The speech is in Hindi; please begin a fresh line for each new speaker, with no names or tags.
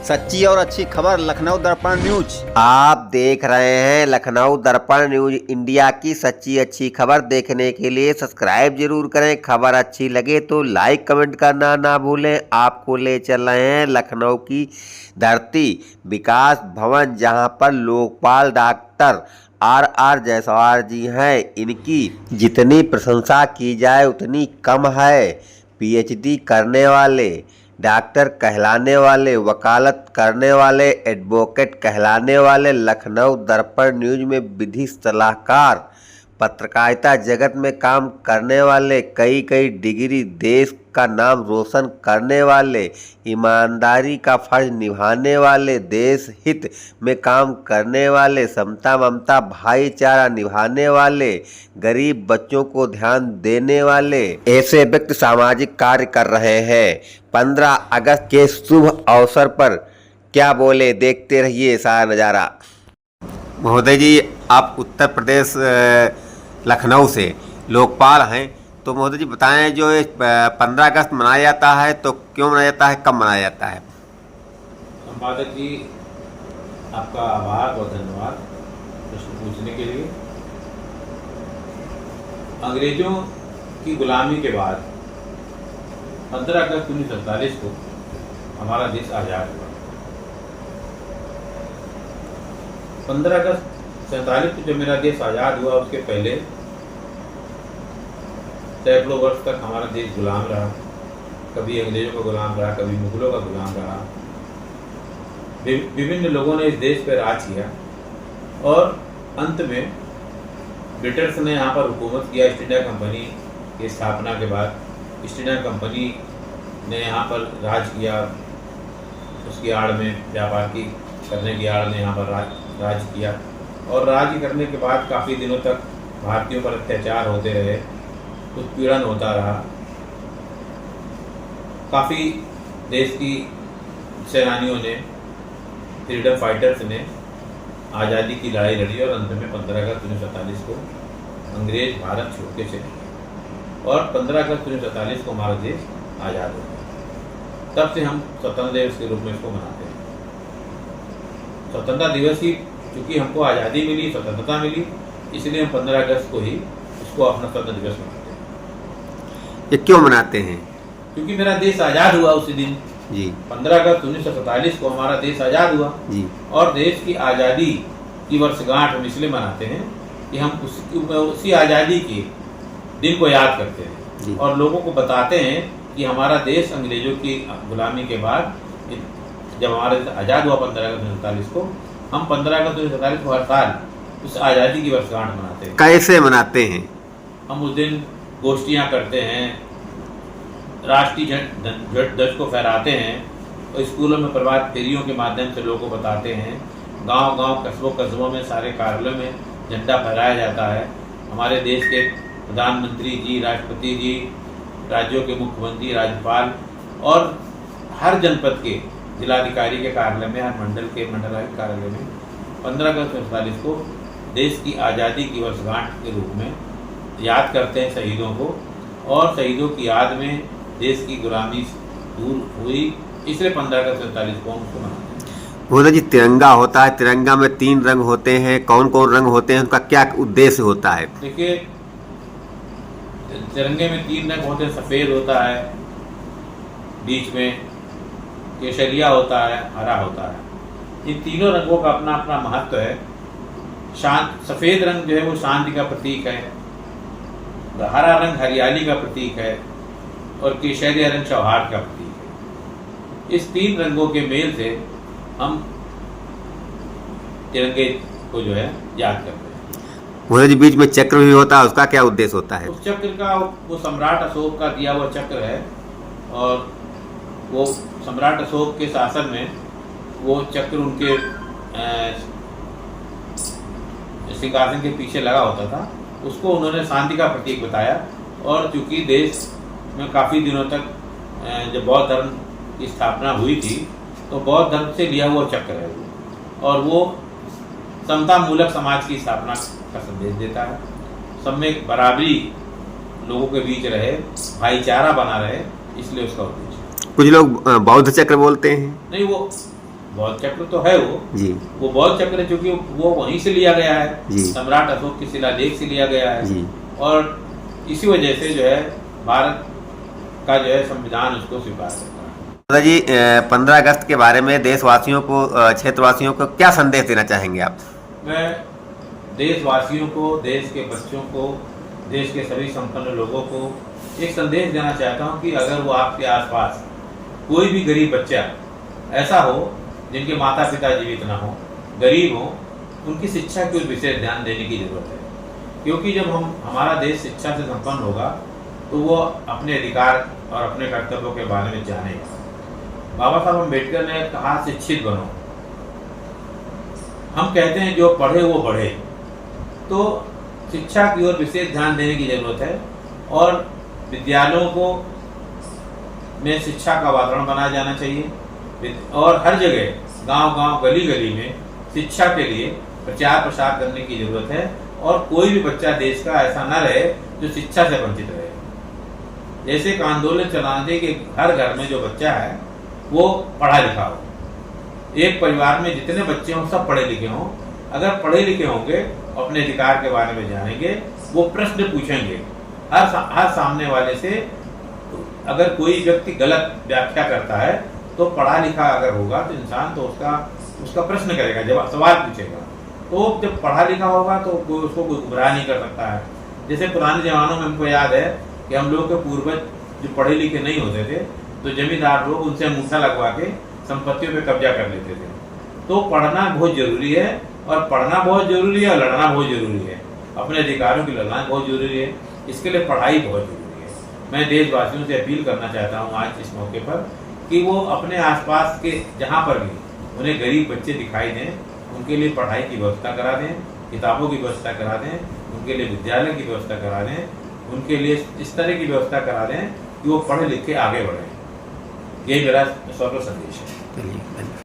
सच्ची और अच्छी खबर लखनऊ दर्पण न्यूज।
आप देख रहे हैं लखनऊ दर्पण न्यूज इंडिया की सच्ची अच्छी खबर देखने के लिए सब्सक्राइब जरूर करें। खबर अच्छी लगे तो लाइक कमेंट करना ना भूलें। आपको ले चल रहे हैं लखनऊ की धरती विकास भवन, जहां पर लोकपाल डॉक्टर आर जायसवाल जी हैं। इनकी जितनी प्रशंसा की जाए उतनी कम है। पीएचडी करने वाले, डॉक्टर कहलाने वाले, वकालत करने वाले, एडवोकेट कहलाने वाले, लखनऊ दर्पण न्यूज में विधि सलाहकार, पत्रकारिता जगत में काम करने वाले, कई डिग्री, देश का नाम रोशन करने वाले, ईमानदारी का फर्ज निभाने वाले, देश हित में काम करने वाले, समता ममता भाईचारा निभाने वाले, गरीब बच्चों को ध्यान देने वाले ऐसे व्यक्ति सामाजिक कार्य कर रहे हैं। 15 अगस्त के शुभ अवसर पर क्या बोले, देखते रहिए सारा नज़ारा। महोदय जी, आप उत्तर प्रदेश लखनऊ से लोकपाल हैं, तो महोदय जी बताएं, जो 15 अगस्त मनाया जाता है तो क्यों मनाया जाता है, कब मनाया जाता है?
संपादक जी, आपका आभार और धन्यवाद प्रश्न पूछने के लिए। अंग्रेजों की गुलामी के बाद 15 अगस्त 1947 को हमारा देश आज़ाद हुआ। 15 अगस्त 47 को जब मेरा देश आज़ाद हुआ, उसके पहले सैकड़ों वर्ष तक हमारा देश गुलाम रहा। कभी अंग्रेजों का गुलाम रहा, कभी मुगलों का गुलाम रहा। विभिन्न लोगों ने इस देश पर राज किया और अंत में ब्रिटिश ने यहाँ पर हुकूमत किया। ईस्ट इंडिया कंपनी की स्थापना के बाद ईस्ट इंडिया कंपनी ने यहाँ पर राज किया। उसकी आड़ में व्यापार की करने की आड़ में यहाँ पर राज किया और राज करने के बाद काफ़ी दिनों तक भारतीयों पर अत्याचार होते रहे, उत्पीड़न होता रहा। काफ़ी देश की सेनानियों ने, फ्रीडम फाइटर्स ने आज़ादी की लड़ाई लड़ी और अंत में 15 अगस्त 1947 को अंग्रेज भारत छोड़ के चले गए और 15 अगस्त 1947 को हमारा देश आज़ाद हो गया। तब से हम स्वतंत्रता दिवस के रूप में इसको मनाते हैं। स्वतंत्रता दिवस की चूँकि हमको आज़ादी मिली, स्वतंत्रता मिली, इसलिए हम 15 अगस्त को ही इसको अपना स्वतंत्रता दिवस मनाते हैं।
ये क्यों मनाते हैं?
क्योंकि मेरा देश आज़ाद हुआ उसी दिन
जी।
15 अगस्त 1947 को हमारा देश आज़ाद हुआ
जी।
और देश की आज़ादी की वर्षगांठ हम इसलिए मनाते हैं कि हम उसी आज़ादी के दिन को याद करते हैं और लोगों को बताते हैं कि हमारा देश अंग्रेजों की गुलामी के बाद जब हमारा देश आज़ाद हुआ 15 अगस्त 1947 को, हम 15 अगस्त 1947 को हर साल उस आज़ादी की वर्षगांठ मनाते हैं।
कैसे मनाते हैं?
हम उस दिन गोष्ठियाँ करते हैं, राष्ट्रीय ध्वज को फहराते हैं और स्कूलों में प्रभात फेरियों के माध्यम से लोगों को बताते हैं। गांव-गांव, कस्बों में, सारे कार्यालयों में झंडा फहराया जाता है। हमारे देश के प्रधानमंत्री जी, राष्ट्रपति जी, राज्यों के मुख्यमंत्री, राज्यपाल और हर जनपद के जिलाधिकारी के कार्यालय में, हर मंडल के मंडलायुक्त कार्यालय में 15 अगस्त 1947 को देश की आज़ादी की वर्षगांठ के रूप में याद करते हैं शहीदों को और शहीदों की याद में देश की गुलामी दूर हुई, इसलिए 15 अगस्त 1947 को हम उसको मनाते हैं।
मोदी जी, तिरंगा होता है, तिरंगा में 3 रंग होते हैं, कौन कौन रंग होते हैं, उनका क्या उद्देश्य होता है?
देखिए, तिरंगे में 3 रंग होते हैं। सफ़ेद होता है, बीच में केसरिया होता है, हरा होता है। इन तीनों रंगों का अपना अपना महत्व है। सफ़ेद रंग जो है वो शांति का प्रतीक है, हरा रंग हरियाली का प्रतीक है और केसरिया रंग सौहार्द का प्रतीक है। इस 3 रंगों के मेल से हम तिरंगे को जो है याद करते हैं।
मोदी जी, बीच में चक्र भी होता है, उसका क्या उद्देश्य होता है?
उस चक्र का वो सम्राट अशोक का दिया हुआ चक्र है और वो सम्राट अशोक के शासन में वो चक्र उनके सिंहासन के पीछे लगा होता था। उसको उन्होंने शांति का प्रतीक बताया और चूंकि देश में काफ़ी दिनों तक जब बौद्ध धर्म की स्थापना हुई थी तो बौद्ध धर्म से लिया हुआ चक्र है और वो समता मूलक समाज की स्थापना का संदेश देता है। सब में बराबरी लोगों के बीच रहे, भाईचारा बना रहे, इसलिए उसका उद्देश्य।
कुछ लोग बौद्ध चक्र बोलते हैं।
नहीं, वो बौद्ध चक्र तो है
जी
वो बौद्ध चक्र चूंकि वो वहीं से लिया गया है,
जी।
सम्राट अशोक के शिलालेख से लिया गया है
जी
और इसी वजह से जो है भारत का जो है संविधान उसको स्वीकार करता है।
दादा जी 15 अगस्त के बारे में देशवासियों को क्षेत्रवासियों को क्या संदेश देना चाहेंगे आप?
मैं देशवासियों को, देश के बच्चों को, देश के सभी संपन्न लोगों को एक संदेश देना चाहता हूँ कि अगर वो आपके आसपास कोई भी गरीब बच्चा ऐसा हो जिनके माता पिता जीवित ना हो, गरीब हो, उनकी शिक्षा की ओर विशेष ध्यान देने की जरूरत है। क्योंकि जब हमारा देश शिक्षा से संपन्न होगा तो वो अपने अधिकार और अपने कर्तव्यों के बारे में जानेगा। बाबा साहब अम्बेडकर ने कहा शिक्षित बनो। हम कहते हैं जो पढ़े वो बढ़े, तो शिक्षा की ओर विशेष ध्यान देने की जरूरत है और विद्यालयों को में शिक्षा का वातावरण बनाया जाना चाहिए और हर जगह गांव-गांव, गली-गली में शिक्षा के लिए प्रचार प्रसार करने की जरूरत है और कोई भी बच्चा देश का ऐसा न रहे जो शिक्षा से वंचित रहे। जैसे एक आंदोलन चलाना चाहिए कि हर घर में जो बच्चा है वो पढ़ा लिखा हो। एक परिवार में जितने बच्चे हों सब पढ़े लिखे हों। अगर पढ़े लिखे होंगे, अपने अधिकार के बारे में जानेंगे, वो प्रश्न पूछेंगे हर सामने वाले से। अगर कोई व्यक्ति गलत व्याख्या करता है तो पढ़ा लिखा अगर होगा तो इंसान तो उसका प्रश्न करेगा, जब सवाल पूछेगा। तो जब पढ़ा लिखा होगा तो उसको कोई गुमराह नहीं कर सकता है। जैसे पुराने जमानों में हमको याद है कि हम लोग के पूर्वज जो पढ़े लिखे नहीं होते थे तो जमींदार लोग उनसे अंगूठा लगवा के संपत्तियों पे कब्जा कर लेते थे। तो पढ़ना बहुत जरूरी है और पढ़ना बहुत जरूरी है और लड़ना बहुत जरूरी है। अपने अधिकारों की लड़ना बहुत जरूरी है। इसके लिए पढ़ाई बहुत जरूरी है। मैं देशवासियों से अपील करना चाहता हूँ आज इस मौके पर कि वो अपने आसपास के जहाँ पर भी उन्हें गरीब बच्चे दिखाई दें, उनके लिए पढ़ाई की व्यवस्था करा दें, किताबों की व्यवस्था करा दें, उनके लिए विद्यालय की व्यवस्था करा दें, उनके लिए इस तरह की व्यवस्था करा दें कि वो पढ़े लिख के आगे बढ़ें। यही मेरा सर्व संदेश है।